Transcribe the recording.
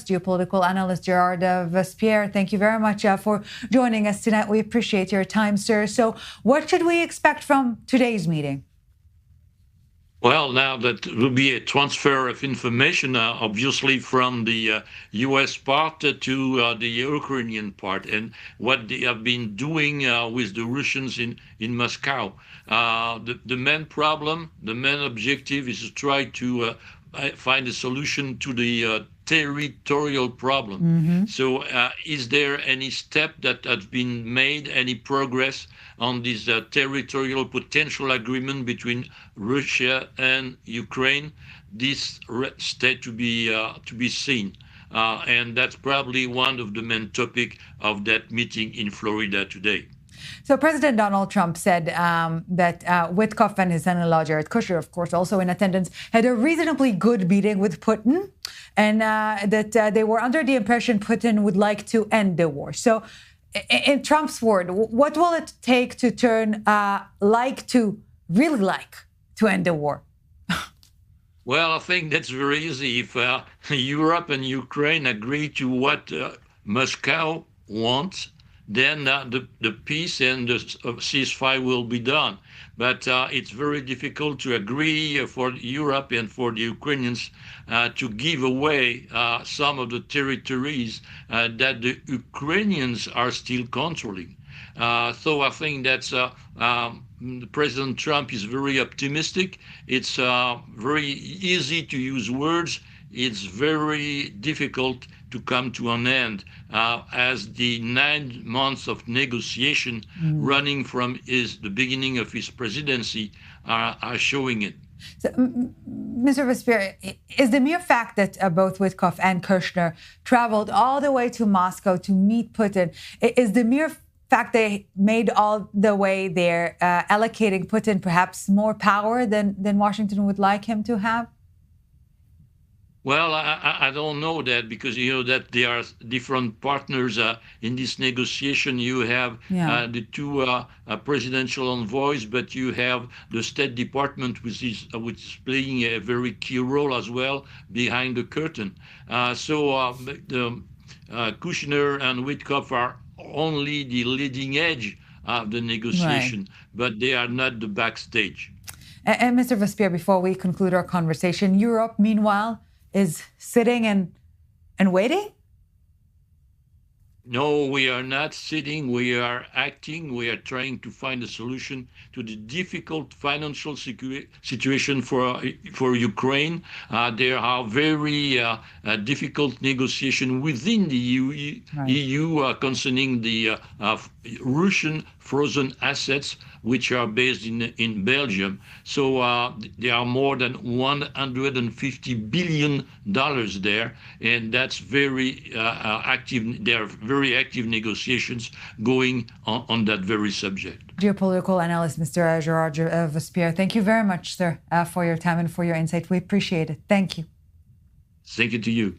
economist, geopolitical analyst Gerard Vespierre. Thank you very much for joining us tonight. We appreciate your time, sir. So what should we expect from today's meeting? Well, now that will be a transfer of information, obviously, from the U.S. part to the Ukrainian part, and what they have been doing with the Russians in Moscow. The main problem, the main objective is to try to find a solution to the territorial problem. Mm-hmm. So is there any step that has been made, any progress on this territorial potential agreement between Russia and Ukraine? This state to be seen. And that's probably one of the main topic of that meeting in Florida today. So President Donald Trump said that Witkoff and his son-in-law, Jared Kushner, of course, also in attendance, had a reasonably good meeting with Putin, and that they were under the impression Putin would like to end the war. So in Trump's word, what will it take to turn like to really like to end the war? Well, I think that's very easy. If Europe and Ukraine agree to what Moscow wants, then the peace and the ceasefire will be done. But it's very difficult to agree for Europe and for the Ukrainians to give away some of the territories that the Ukrainians are still controlling. So I think that's President Trump is very optimistic. It's very easy to use words. It's very difficult to come to an end, as the 9 months of negotiation running from the beginning of his presidency are showing it. So, Mr. Vespierre, is the mere fact that both Witkoff and Kushner traveled all the way to Moscow to meet Putin, is the mere fact they made all the way there allocating Putin perhaps more power than Washington would like him to have? Well, I don't know that, because you know that there are different partners in this negotiation. You have the two presidential envoys, but you have the State Department, which is playing a very key role as well behind the curtain. So Kushner and Witkoff are only the leading edge of the negotiation, but they are not the backstage. And Mr. Vespierre, before we conclude our conversation, Europe, meanwhile, is sitting and waiting? No, we are not sitting. We are acting. We are trying to find a solution to the difficult financial situation for Ukraine. There are very difficult negotiations within the EU concerning the Russian frozen assets, which are based in Belgium. So there are more than $150 billion there, and that's very active. There are very active negotiations going on that very subject. Geopolitical analyst, Mr. Gerard Vespierre, thank you very much, sir, for your time and for your insight. We appreciate it. Thank you. Thank you to you.